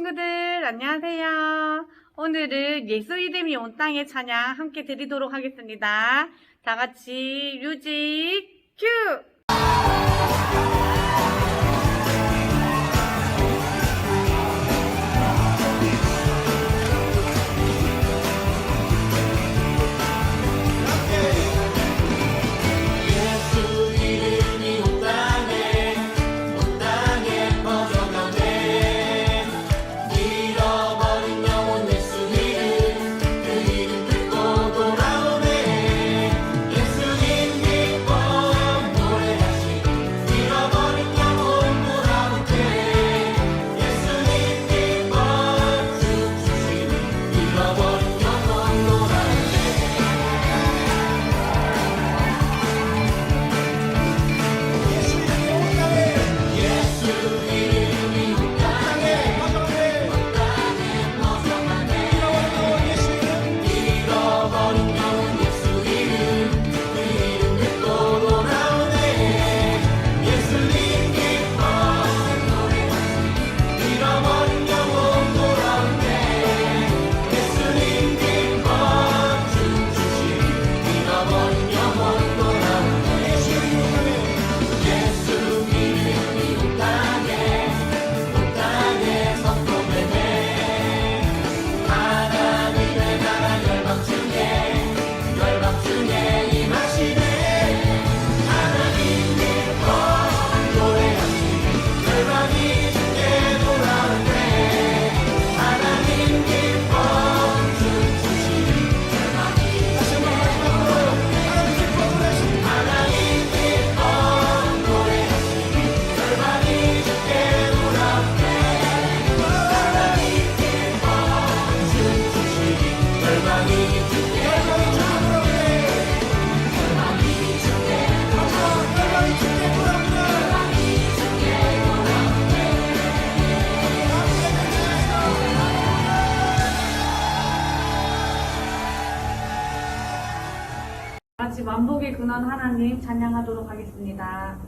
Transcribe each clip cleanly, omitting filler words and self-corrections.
친구들 안녕하세요. 오늘은 예수 이름이 온 땅의 찬양 함께 드리도록 하겠습니다. 다 같이 뮤직 큐! 같이 만복의 근원 하나님 찬양하도록 하겠습니다.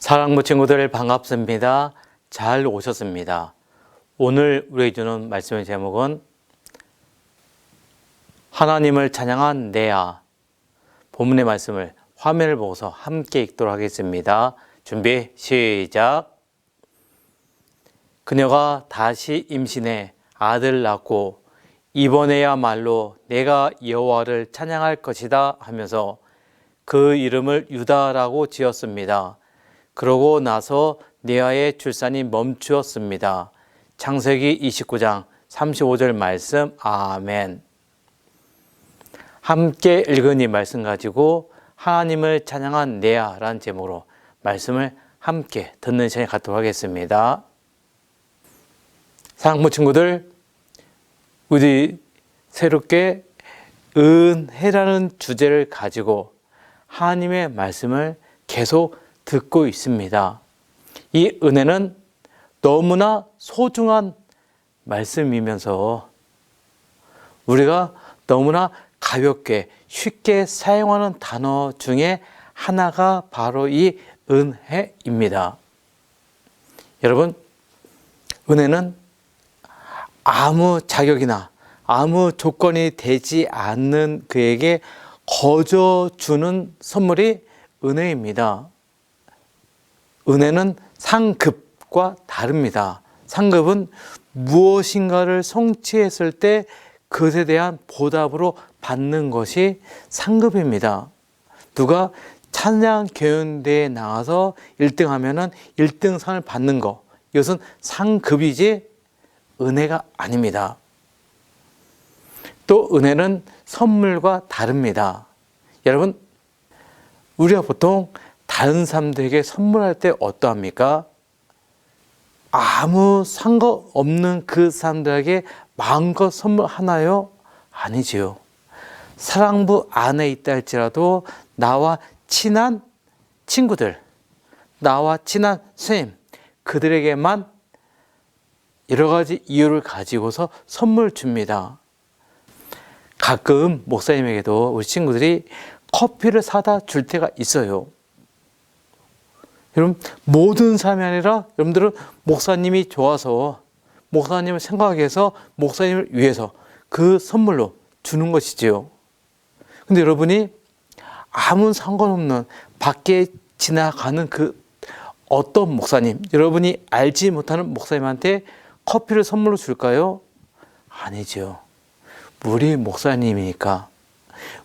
사랑부 친구들 반갑습니다. 잘 오셨습니다. 오늘 우리에게 주는 말씀의 제목은 하나님을 찬양한 내야. 본문의 말씀을 화면을 보고서 함께 읽도록 하겠습니다. 준비 시작. 그녀가 다시 임신해 아들 낳고 이번에야말로 내가 여호와를 찬양할 것이다 하면서 그 이름을 유다라고 지었습니다. 그러고 나서 레아의 출산이 멈추었습니다. 창세기 29장 35절 말씀. 아멘. 함께 읽은 이 말씀 가지고 하나님을 찬양한 레아라는 제목으로 말씀을 함께 듣는 시간을 갖도록 하겠습니다. 사랑부 친구들, 우리 새롭게 은혜라는 주제를 가지고 하나님의 말씀을 계속 듣고 있습니다. 이 은혜는 너무나 소중한 말씀이면서 우리가 너무나 가볍게 쉽게 사용하는 단어 중에 하나가 바로 이 은혜입니다. 여러분, 은혜는 아무 자격이나 아무 조건이 되지 않는 그에게 거저 주는 선물이 은혜입니다. 은혜는 상급과 다릅니다. 상급은 무엇인가를 성취했을 때 그것에 대한 보답으로 받는 것이 상급입니다. 누가 찬양 경연대회에 나가서 1등 하면은 1등 상을 받는 것, 이것은 상급이지 은혜가 아닙니다. 또 은혜는 선물과 다릅니다. 여러분, 우리가 보통 다른 사람들에게 선물할 때 어떠합니까? 아무 상관없는 그 사람들에게 마음껏 선물하나요? 아니지요. 사랑부 안에 있다 할지라도 나와 친한 친구들, 나와 친한 선생님, 그들에게만 여러 가지 이유를 가지고서 선물 줍니다. 가끔 목사님에게도 우리 친구들이 커피를 사다 줄 때가 있어요. 여러분, 모든 사람이 아니라 여러분들은 목사님이 좋아서 목사님을 생각해서 목사님을 위해서 그 선물로 주는 것이지요. 근데 여러분이 아무 상관없는 밖에 지나가는 그 어떤 목사님, 여러분이 알지 못하는 목사님한테 커피를 선물로 줄까요? 아니죠. 우리 목사님이니까,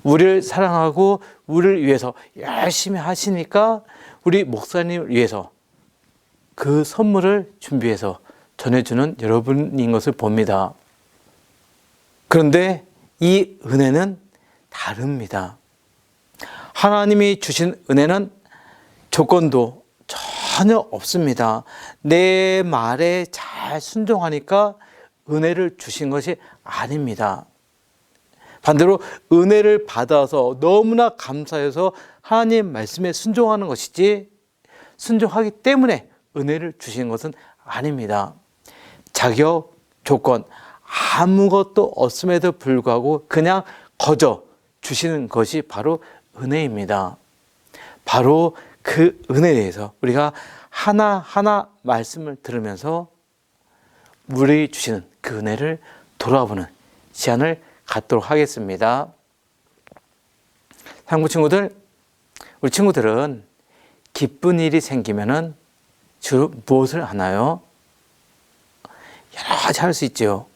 우리를 사랑하고 우리를 위해서 열심히 하시니까 우리 목사님을 위해서 그 선물을 준비해서 전해주는 여러분인 것을 봅니다. 그런데 이 은혜는 다릅니다. 하나님이 주신 은혜는 조건도 전혀 없습니다. 내 말에 잘 순종하니까 은혜를 주신 것이 아닙니다. 반대로 은혜를 받아서 너무나 감사해서 하나님 말씀에 순종하는 것이지 순종하기 때문에 은혜를 주신 것은 아닙니다. 자격, 조건 아무것도 없음에도 불구하고 그냥 거저 주시는 것이 바로 은혜입니다. 바로 그 은혜에 대해서 우리가 하나하나 말씀을 들으면서 우리 주시는 그 은혜를 돌아보는 시간을 갖도록 하겠습니다. 상부 친구들, 우리 친구들은 기쁜 일이 생기면은 주로 무엇을 하나요? 여러 가지 할 수 있죠.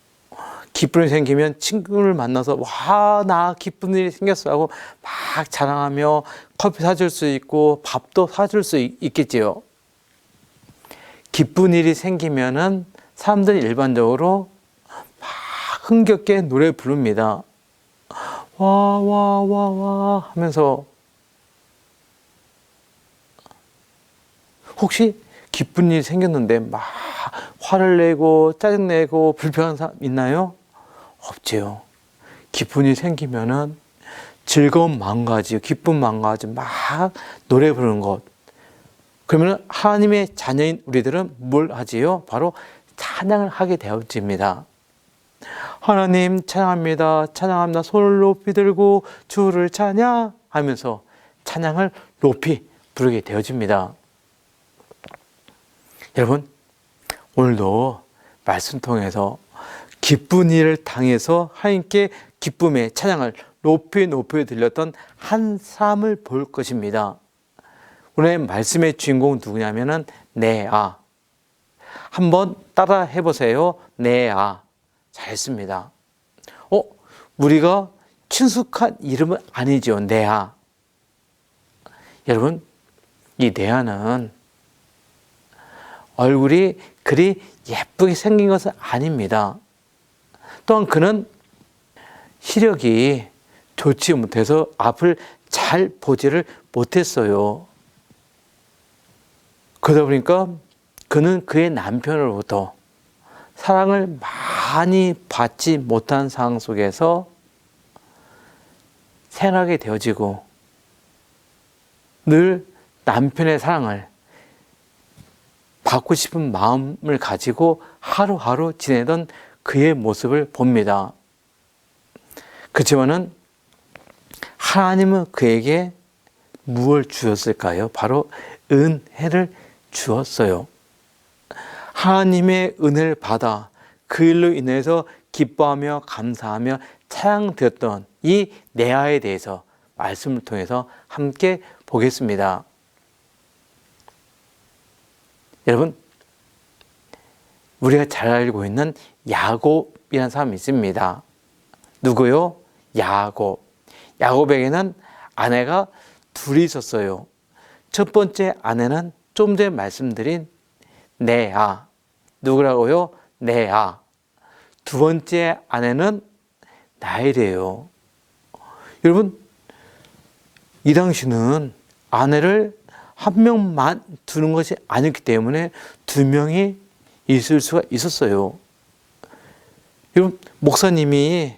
기쁜 일이 생기면 친구를 만나서 와, 나 기쁜 일이 생겼어 하고 막 자랑하며 커피 사줄 수 있고 밥도 사줄 수 있겠지요. 기쁜 일이 생기면은 사람들이 일반적으로 막 흥겹게 노래 부릅니다. 와, 와, 와, 와 하면서 혹시 기쁜 일이 생겼는데 막 화를 내고 짜증내고 불편한 사람 있나요? 없지요. 기쁜 일이 생기면은 즐거운 마음가짐, 기쁜 마음가짐 막 노래 부르는 것. 그러면 하나님의 자녀인 우리들은 뭘 하지요? 바로 찬양을 하게 되어집니다. 하나님 찬양합니다. 찬양합니다. 손을 높이 들고 주를 찬양하면서 찬양을 높이 부르게 되어집니다. 여러분, 오늘도 말씀 통해서 기쁜 일을 당해서 하나님께 기쁨의 찬양을 높이 들렸던 한 사람을 볼 것입니다. 오늘 말씀의 주인공 누구냐면은 네아. 한번 따라 해보세요. 네아. 잘했습니다. 우리가 친숙한 이름은 아니죠. 네아. 여러분, 이 네아는 얼굴이 그리 예쁘게 생긴 것은 아닙니다. 또한 그는 시력이 좋지 못해서 앞을 잘 보지를 못했어요. 그러다 보니까 그는 그의 남편으로부터 사랑을 많이 받지 못한 상황 속에서 생활하게 되어지고 늘 남편의 사랑을 받고 싶은 마음을 가지고 하루하루 지내던 그의 모습을 봅니다. 그렇지만은 하나님은 그에게 무엇을 주었을까요? 바로 은혜를 주었어요. 하나님의 은혜를 받아 그 일로 인해서 기뻐하며 감사하며 찬양되었던 이 네아에 대해서 말씀을 통해서 함께 보겠습니다. 여러분, 우리가 잘 알고 있는 야곱이라는 사람이 있습니다. 누구요? 야곱. 야곱에게는 아내가 둘이 있었어요. 첫 번째 아내는 좀 전에 말씀드린 네아. 누구라고요? 네아. 두 번째 아내는 라헬이에요. 여러분, 이 당시는 아내를 한 명만 두는 것이 아니기 때문에 두 명이 있을 수가 있었어요. 여러분, 목사님이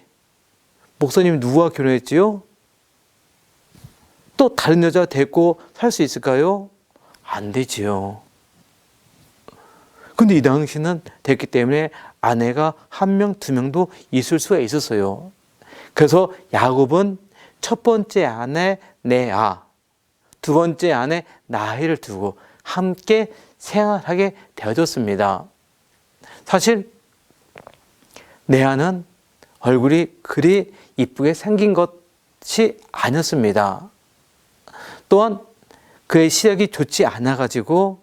누구와 결혼했지요? 또 다른 여자 데리고 살 수 있을까요? 안 되지요. 근데 이 당시는 됐기 때문에 아내가 한 명, 두 명도 있을 수가 있었어요. 그래서 야곱은 첫 번째 아내 네아, 두 번째 아내 라헬을 두고 함께 생활하게 되어졌습니다. 사실 네아는 얼굴이 그리 이쁘게 생긴 것이 아니었습니다. 또한 그의 시력이 좋지 않아가지고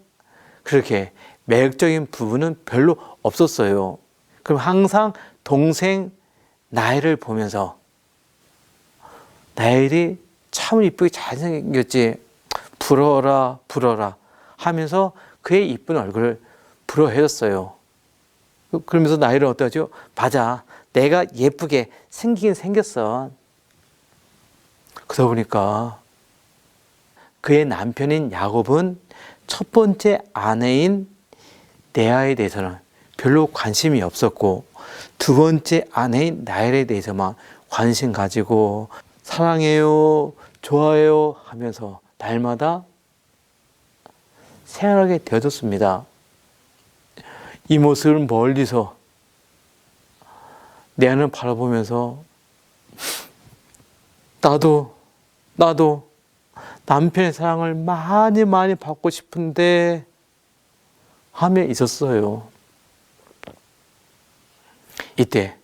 그렇게 매력적인 부분은 별로 없었어요. 그럼 항상 동생 라헬을 보면서 라헬이 참 이쁘게 잘생겼지, 부러워라 하면서 그의 이쁜 얼굴을 부러워해줬어요. 그러면서 라헬은 어떠죠? 맞아, 내가 예쁘게 생기긴 생겼어. 그러다 보니까 그의 남편인 야곱은 첫 번째 아내인 레아에 대해서는 별로 관심이 없었고 두 번째 아내인 라헬에 대해서만 관심 가지고 사랑해요, 좋아해요 하면서 날마다 생활하게 되어졌습니다. 이 모습을 멀리서 레아는 바라보면서 나도 남편의 사랑을 많이 받고 싶은데 하며 있었어요. 이때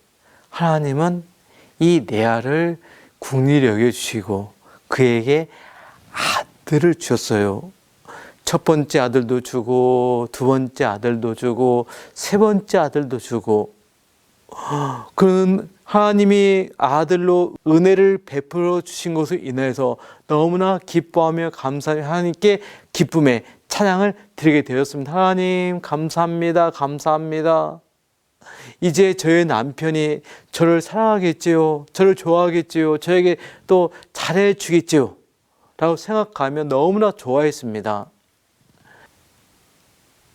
하나님은 이 레아를 긍휼히 여겨주시고 그에게 아들을 주었어요. 첫 번째 아들도 주고 두 번째 아들도 주고 세 번째 아들도 주고, 그는 하나님이 아들로 은혜를 베풀어 주신 것으로 인해서 너무나 기뻐하며 감사하며 하나님께 기쁨의 찬양을 드리게 되었습니다. 하나님 감사합니다. 이제 저의 남편이 저를 사랑하겠지요, 저를 좋아하겠지요, 저에게 또 잘해 주겠지요 라고 생각하며 너무나 좋아했습니다.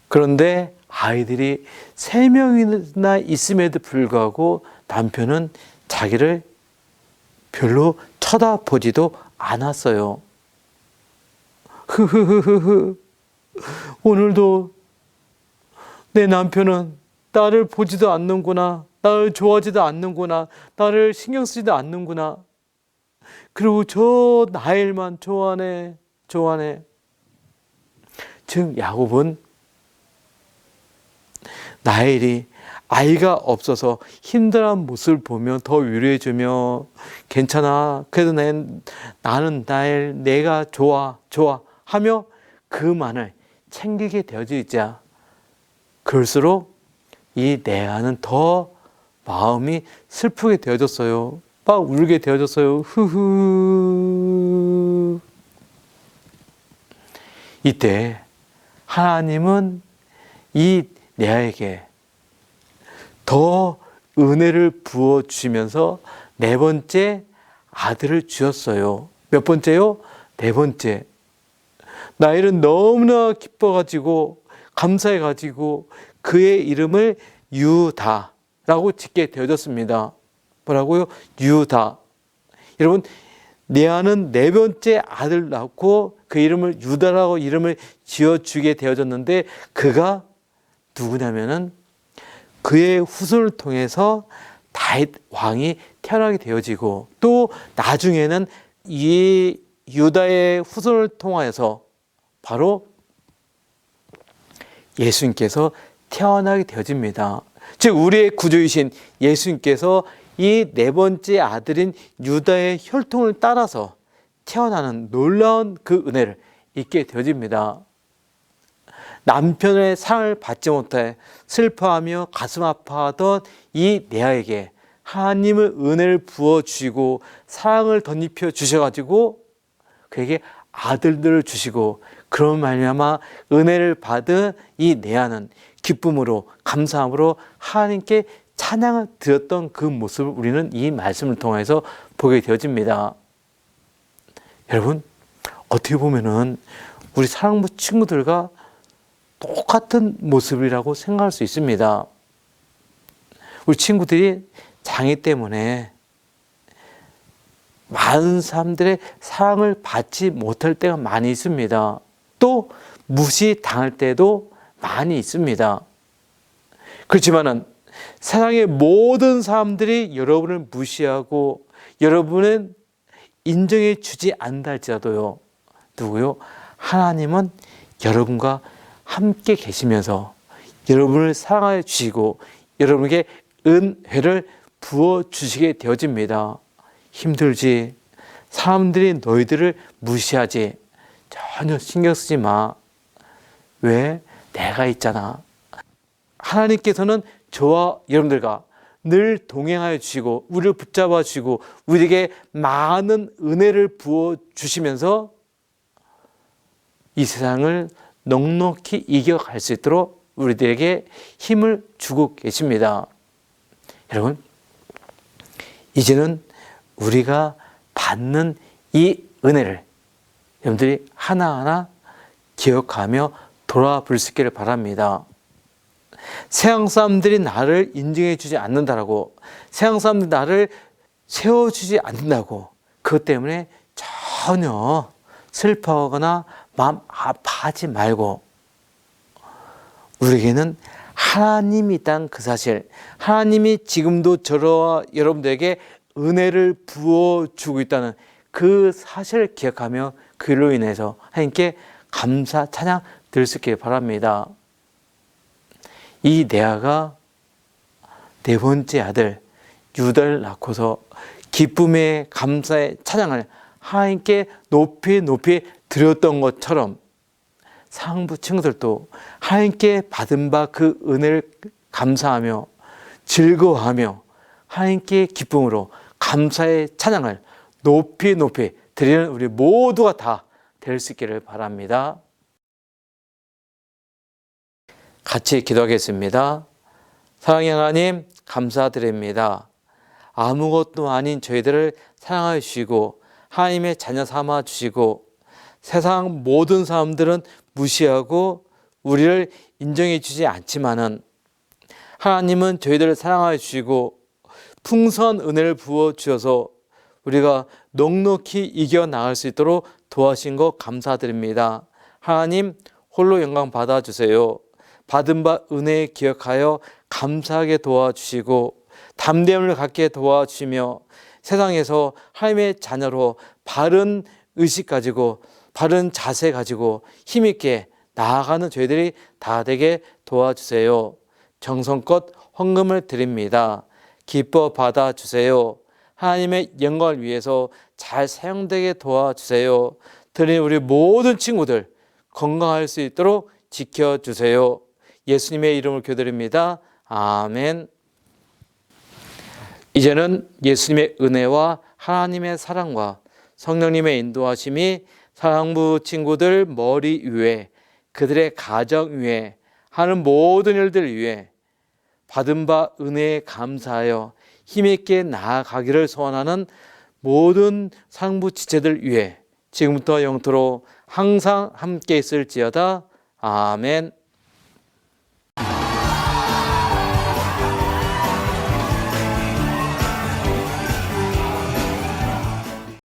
그런데 아이들이 3명이나 있음에도 불구하고 남편은 자기를 별로 쳐다보지도 않았어요. 오늘도 내 남편은 나를 보지도 않는구나, 나를 좋아하지도 않는구나, 나를 신경 쓰지도 않는구나. 그리고 저 라헬만 좋아하네. 즉 야곱은 나엘이 아이가 없어서 힘들어하는 모습을 보며 더 위로해주며 괜찮아, 그래도 나는 나엘, 내가 좋아 하며 그만을 챙기게 되어지자 그럴수록 이 레아는 더 마음이 슬프게 되어졌어요. 막 울게 되어졌어요. 흐흐. 이때 하나님은 이 레아에게 더 은혜를 부어 주시면서 네 번째 아들을 주었어요. 몇 번째요? 네 번째. 나엘은 너무나 기뻐가지고 감사해가지고 그의 이름을 유다라고 짓게 되어졌습니다. 뭐라고요? 유다. 여러분, 레아는 네 번째 아들 낳고 그 이름을 유다라고 이름을 지어주게 되어졌는데 그가 누구냐면은 그의 후손을 통해서 다윗 왕이 태어나게 되어지고 또 나중에는 이 유다의 후손을 통하여서 바로 예수님께서 태어나게 되어집니다. 즉 우리의 구주이신 예수님께서 이 네 번째 아들인 유다의 혈통을 따라서 태어나는 놀라운 그 은혜를 잊게 되어집니다. 남편의 사랑을 받지 못해 슬퍼하며 가슴 아파하던 이 레아에게 하나님의 은혜를 부어주시고 사랑을 덧입혀 주셔가지고 그에게 아들들을 주시고 그런 말미암아 은혜를 받은 이 레아는 기쁨으로 감사함으로 하나님께 찬양을 드렸던 그 모습을 우리는 이 말씀을 통해서 보게 되어집니다. 여러분, 어떻게 보면은 우리 사랑부 친구들과 똑같은 모습이라고 생각할 수 있습니다. 우리 친구들이 장애 때문에 많은 사람들의 사랑을 받지 못할 때가 많이 있습니다. 또 무시당할 때도 많이 있습니다. 그렇지만은 세상의 모든 사람들이 여러분을 무시하고 여러분은 인정해 주지 않는다 할지라도요. 누구요? 하나님은 여러분과 함께 계시면서 여러분을 사랑해 주시고 여러분에게 은혜를 부어주시게 되어집니다. 힘들지? 사람들이 너희들을 무시하지? 전혀 신경 쓰지 마. 왜? 내가 있잖아. 하나님께서는 저와 여러분들과 늘 동행하여 주시고 우리를 붙잡아 주시고 우리에게 많은 은혜를 부어주시면서 이 세상을 넉넉히 이겨갈 수 있도록 우리들에게 힘을 주고 계십니다. 여러분, 이제는 우리가 받는 이 은혜를 여러분들이 하나하나 기억하며 돌아볼 수 있기를 바랍니다. 세상 사람들이 나를 인정해 주지 않는다라고, 세상 사람들이 나를 세워주지 않는다고 그것 때문에 전혀 슬퍼하거나 마음 아파하지 말고 우리에게는 하나님이 있다는 그 사실, 하나님이 지금도 저와 여러분들에게 은혜를 부어주고 있다는 그 사실을 기억하며 그로 인해서 하나님께 감사 찬양 드릴 수 있길 바랍니다. 이 레아가 네 번째 아들 유다를 낳고서 기쁨의 감사의 찬양을 하나님께 높이 드렸던 것처럼 상부 친구들도 하나님께 받은 바 그 은혜를 감사하며 즐거워하며 하나님께 기쁨으로 감사의 찬양을 높이 드리는 우리 모두가 다 될 수 있기를 바랍니다. 같이 기도하겠습니다. 사랑의 하나님, 감사드립니다. 아무것도 아닌 저희들을 사랑하여 주시고 하나님의 자녀 삼아 주시고 세상 모든 사람들은 무시하고 우리를 인정해 주지 않지만은 하나님은 저희들을 사랑하여 주시고 풍성한 은혜를 부어 주셔서 우리가 넉넉히 이겨나갈 수 있도록 도와주신 것 감사드립니다. 하나님 홀로 영광 받아주세요. 받은 바 은혜 기억하여 감사하게 도와주시고 담대함을 갖게 도와주시며 세상에서 하나님의 자녀로 바른 의식 가지고 바른 자세 가지고 힘있게 나아가는 저희들이 다 되게 도와주세요. 정성껏 헌금을 드립니다. 기뻐 받아주세요. 하나님의 영광을 위해서 잘 사용되게 도와주세요. 들으니 우리 모든 친구들 건강할 수 있도록 지켜주세요. 예수님의 이름을 기도드립니다. 아멘. 이제는 예수님의 은혜와 하나님의 사랑과 성령님의 인도하심이 사랑부 친구들 머리 위에, 그들의 가정 위에, 하는 모든 일들 위에 받은 바 은혜에 감사하여 힘있게 나아가기를 소원하는 모든 상부 지체들 위에 지금부터 영토로 항상 함께 있을지어다. 아멘.